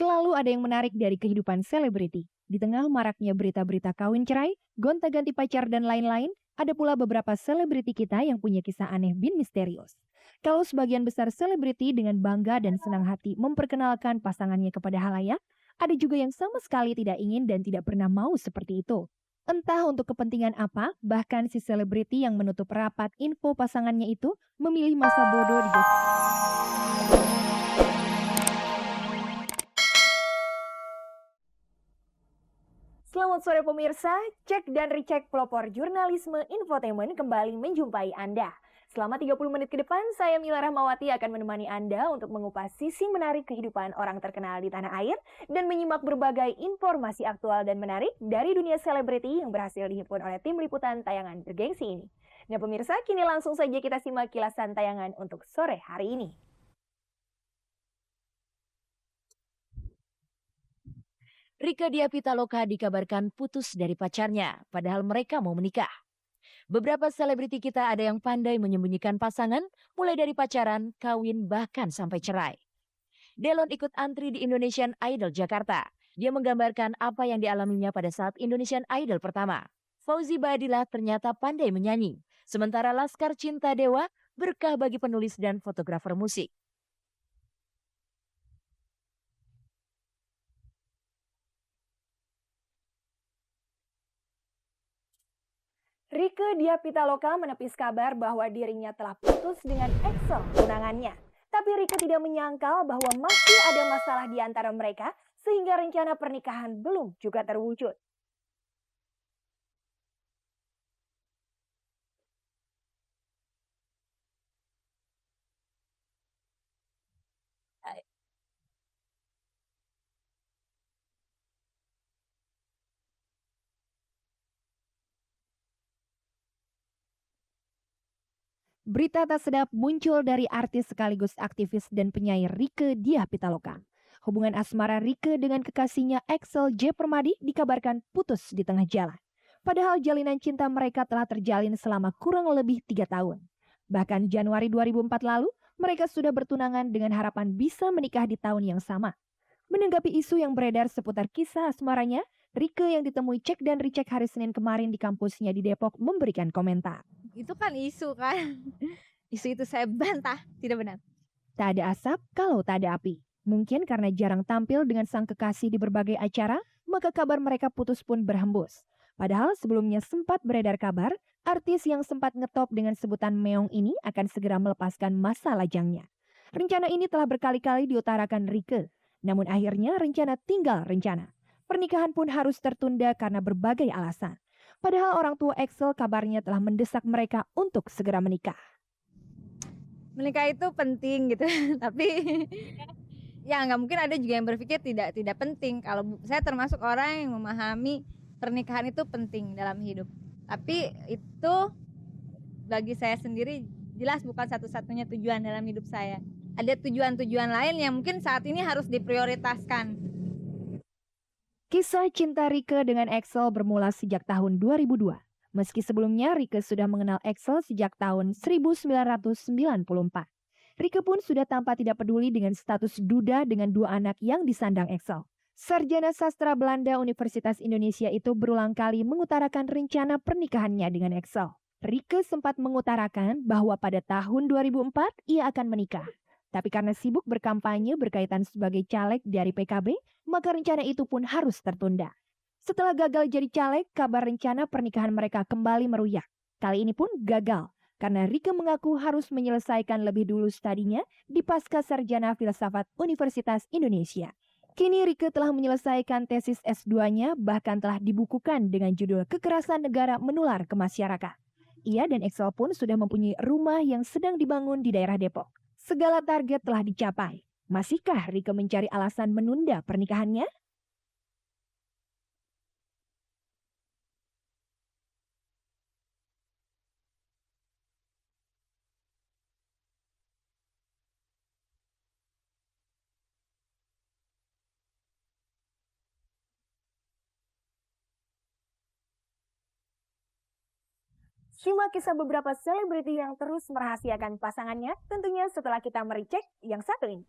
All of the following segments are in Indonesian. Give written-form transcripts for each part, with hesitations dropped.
Selalu ada yang menarik dari kehidupan selebriti. Di tengah maraknya berita-berita kawin cerai, gonta-ganti pacar dan lain-lain, ada pula beberapa selebriti kita yang punya kisah aneh bin misterius. Kalau sebagian besar selebriti dengan bangga dan senang hati memperkenalkan pasangannya kepada halayak, ada juga yang sama sekali tidak ingin dan tidak pernah mau seperti itu. Entah untuk kepentingan apa, bahkan si selebriti yang menutup rapat info pasangannya itu memilih masa bodoh di Selamat sore pemirsa, cek dan recheck pelopor jurnalisme infotainment kembali menjumpai Anda. Selama 30 menit ke depan, saya Mila Rahmawati akan menemani Anda untuk mengupas sisi menarik kehidupan orang terkenal di tanah air dan menyimak berbagai informasi aktual dan menarik dari dunia selebriti yang berhasil dihimpun oleh tim liputan tayangan bergengsi ini. Nah pemirsa, kini langsung saja kita simak kilasan tayangan untuk sore hari ini. Rieke Diah Pitaloka dikabarkan putus dari pacarnya, padahal mereka mau menikah. Beberapa selebriti kita ada yang pandai menyembunyikan pasangan, mulai dari pacaran, kawin, bahkan sampai cerai. Delon ikut antri di Indonesian Idol Jakarta. Dia menggambarkan apa yang dialaminya pada saat Indonesian Idol pertama. Fauzi Baadillah ternyata pandai menyanyi, sementara Laskar Cinta Dewa berkah bagi penulis dan fotografer musik. Rieke Diah Pitaloka menepis kabar bahwa dirinya telah putus dengan Excel tunangannya. Tapi Rieke tidak menyangkal bahwa masih ada masalah di antara mereka sehingga rencana pernikahan belum juga terwujud. Berita tak sedap muncul dari artis sekaligus aktivis dan penyair Rieke Diah Pitaloka. Hubungan asmara Rieke dengan kekasihnya Excel J. Permadi dikabarkan putus di tengah jalan. Padahal jalinan cinta mereka telah terjalin selama kurang lebih 3 tahun. Bahkan Januari 2004 lalu, mereka sudah bertunangan dengan harapan bisa menikah di tahun yang sama. Menanggapi isu yang beredar seputar kisah asmaranya, Rieke yang ditemui cek dan recheck hari Senin kemarin di kampusnya di Depok memberikan komentar. Itu kan isu kan. Isu itu saya bantah, tidak benar. Tak ada asap kalau tak ada api. Mungkin karena jarang tampil dengan sang kekasih di berbagai acara, maka kabar mereka putus pun berhembus. Padahal sebelumnya sempat beredar kabar, artis yang sempat ngetop dengan sebutan Meong ini akan segera melepaskan masa lajangnya. Rencana ini telah berkali-kali diutarakan Rieke. Namun akhirnya rencana tinggal rencana. Pernikahan pun harus tertunda karena berbagai alasan. Padahal orang tua Excel kabarnya telah mendesak mereka untuk segera menikah. Menikah itu penting gitu. Tapi ya nggak mungkin ada juga yang berpikir tidak penting. Kalau saya termasuk orang yang memahami pernikahan itu penting dalam hidup. Tapi itu bagi saya sendiri jelas bukan satu-satunya tujuan dalam hidup saya. Ada tujuan-tujuan lain yang mungkin saat ini harus diprioritaskan. Kisah cinta Rieke dengan Excel bermula sejak tahun 2002. Meski sebelumnya Rieke sudah mengenal Excel sejak tahun 1994. Rieke pun sudah tampak tidak peduli dengan status duda dengan 2 anak yang disandang Excel. Sarjana sastra Belanda Universitas Indonesia itu berulang kali mengutarakan rencana pernikahannya dengan Excel. Rieke sempat mengutarakan bahwa pada tahun 2004 ia akan menikah. Tapi karena sibuk berkampanye berkaitan sebagai caleg dari PKB, maka rencana itu pun harus tertunda. Setelah gagal jadi caleg, kabar rencana pernikahan mereka kembali meruyak. Kali ini pun gagal, karena Rieke mengaku harus menyelesaikan lebih dulu studinya di Pasca Sarjana Filsafat Universitas Indonesia. Kini Rieke telah menyelesaikan tesis S2-nya, bahkan telah dibukukan dengan judul Kekerasan Negara Menular ke Masyarakat. Ia dan Excel pun sudah mempunyai rumah yang sedang dibangun di daerah Depok. Segala target telah dicapai. Masihkah Rieke mencari alasan menunda pernikahannya? Simak kisah beberapa selebriti yang terus merahasiakan pasangannya, tentunya setelah kita merecek yang satu ini.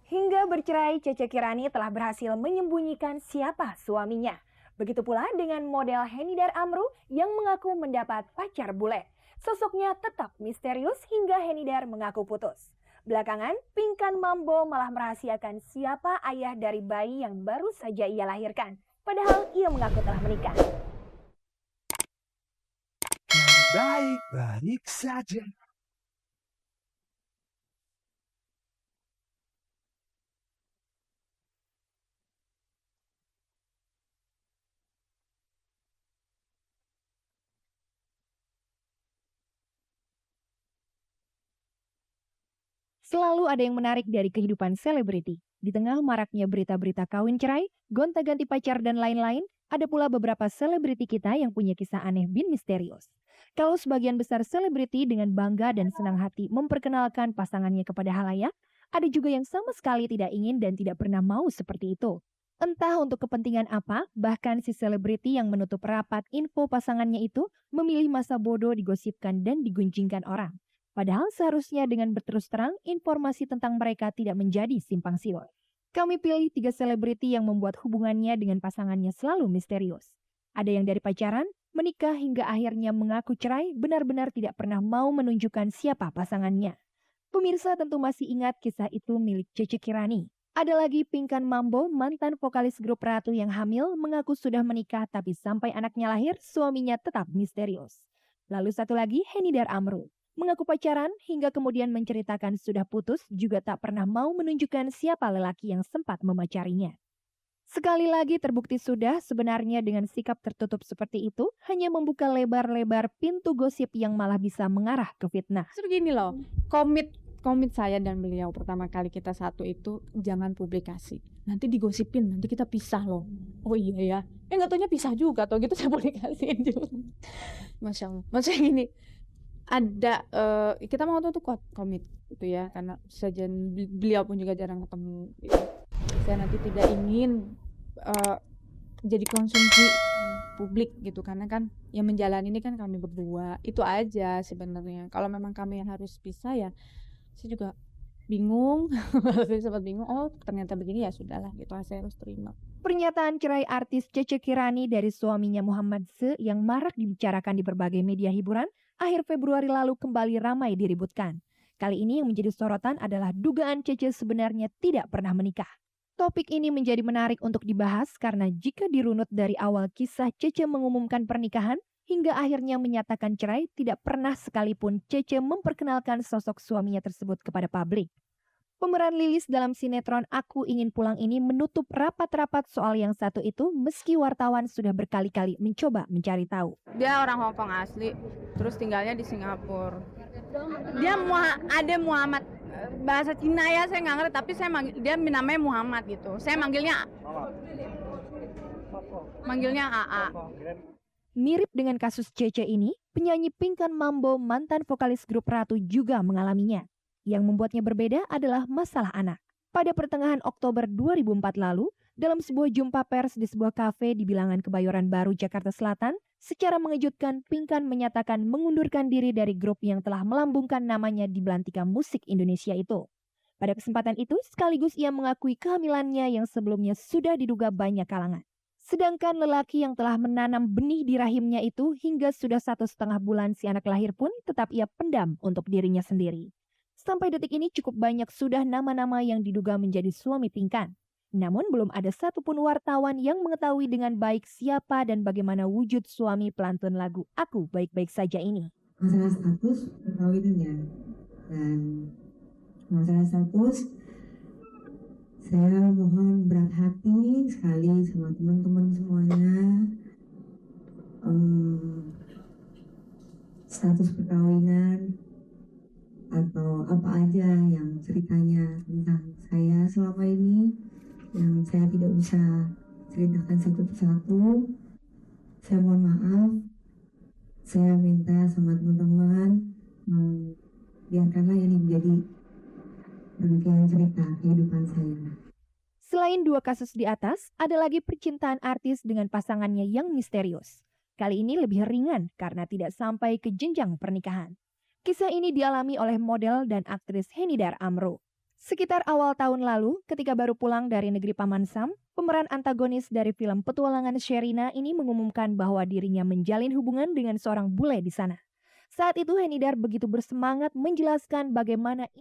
Hingga bercerai, Cece Kirani telah berhasil menyembunyikan siapa suaminya. Begitu pula dengan model Henidar Amru yang mengaku mendapat pacar bule. Sosoknya tetap misterius hingga Henidar mengaku putus. Belakangan, Pinkan Mambo malah merahasiakan siapa ayah dari bayi yang baru saja ia lahirkan. Padahal ia mengaku telah menikah. Baik-baik saja. Selalu ada yang menarik dari kehidupan selebriti. Di tengah maraknya berita-berita kawin cerai, gonta-ganti pacar dan lain-lain, ada pula beberapa selebriti kita yang punya kisah aneh bin misterius. Kalau sebagian besar selebriti dengan bangga dan senang hati memperkenalkan pasangannya kepada halayak, ada juga yang sama sekali tidak ingin dan tidak pernah mau seperti itu. Entah untuk kepentingan apa, bahkan si selebriti yang menutup rapat info pasangannya itu memilih masa bodoh digosipkan dan digunjingkan orang. Padahal seharusnya dengan berterus terang, informasi tentang mereka tidak menjadi simpang siur. Kami pilih 3 selebriti yang membuat hubungannya dengan pasangannya selalu misterius. Ada yang dari pacaran, menikah hingga akhirnya mengaku cerai, benar-benar tidak pernah mau menunjukkan siapa pasangannya. Pemirsa tentu masih ingat kisah itu milik Cece Kirani. Ada lagi Pinkan Mambo, mantan vokalis grup Ratu yang hamil, mengaku sudah menikah tapi sampai anaknya lahir, suaminya tetap misterius. Lalu satu lagi Henidar Amru. Mengaku pacaran hingga kemudian menceritakan sudah putus juga tak pernah mau menunjukkan siapa lelaki yang sempat memacarinya. Sekali lagi terbukti sudah sebenarnya dengan sikap tertutup seperti itu hanya membuka lebar-lebar pintu gosip yang malah bisa mengarah ke fitnah. Justru gini loh, komit saya dan beliau pertama kali kita satu itu jangan publikasi. Nanti digosipin, nanti kita pisah loh. Oh iya ya, nggak taunya pisah juga atau gitu saya publikasiin juga. Masya Allah, maksudnya gini. Ada kita mau tuh komit gitu ya, karena saja beliau pun juga jarang ketemu gitu. Saya nanti tidak ingin jadi konsumsi publik gitu, karena kan yang menjalani ini kan kami berdua, itu aja sebenarnya. Kalau memang kami yang harus pisah ya saya juga bingung. Saya sempat bingung, oh ternyata begini, ya sudahlah gitu, saya harus terima. Pernyataan cerai artis Cece Kirani dari suaminya Muhammad Se yang marak dibicarakan di berbagai media hiburan akhir Februari lalu kembali ramai diributkan. Kali ini yang menjadi sorotan adalah dugaan Cece sebenarnya tidak pernah menikah. Topik ini menjadi menarik untuk dibahas karena jika dirunut dari awal kisah Cece mengumumkan pernikahan hingga akhirnya menyatakan cerai, tidak pernah sekalipun Cece memperkenalkan sosok suaminya tersebut kepada publik. Pemeran Lilis dalam sinetron Aku Ingin Pulang ini menutup rapat-rapat soal yang satu itu meski wartawan sudah berkali-kali mencoba mencari tahu. Dia orang Hong Kong asli, terus tinggalnya di Singapura. Dia ada Muhammad, bahasa Cina ya saya nggak ngerti, tapi dia namanya Muhammad gitu. Saya manggilnya AA. Mirip dengan kasus Cece ini, penyanyi Pinkan Mambo mantan vokalis grup Ratu juga mengalaminya. Yang membuatnya berbeda adalah masalah anak. Pada pertengahan Oktober 2004 lalu, dalam sebuah jumpa pers di sebuah kafe di Bilangan Kebayoran Baru, Jakarta Selatan, secara mengejutkan Pinkan menyatakan mengundurkan diri dari grup yang telah melambungkan namanya di belantika musik Indonesia itu. Pada kesempatan itu, sekaligus ia mengakui kehamilannya yang sebelumnya sudah diduga banyak kalangan. Sedangkan lelaki yang telah menanam benih di rahimnya itu hingga sudah 1,5 bulan si anak lahir pun tetap ia pendam untuk dirinya sendiri. Sampai detik ini cukup banyak sudah nama-nama yang diduga menjadi suami Pinkan. Namun belum ada satupun wartawan yang mengetahui dengan baik siapa dan bagaimana wujud suami pelantun lagu Aku Baik-Baik Saja ini. Masalah status perkawinannya, dan masalah status saya mohon berat hati sekali sama teman-teman semuanya. Status perkawinan atau apa aja yang ceritanya tentang saya selama ini yang saya tidak bisa ceritakan satu persatu, saya mohon maaf. Saya minta sama teman-teman, biarkanlah ini menjadi rangkaian cerita kehidupan saya. Selain 2 kasus di atas, ada lagi percintaan artis dengan pasangannya yang misterius. Kali ini lebih ringan karena tidak sampai ke jenjang pernikahan. Kisah ini dialami oleh model dan aktris Henidar Amru. Sekitar awal tahun lalu, ketika baru pulang dari negeri Paman Sam, pemeran antagonis dari film Petualangan Sherina ini mengumumkan bahwa dirinya menjalin hubungan dengan seorang bule di sana. Saat itu Henidar begitu bersemangat menjelaskan bagaimana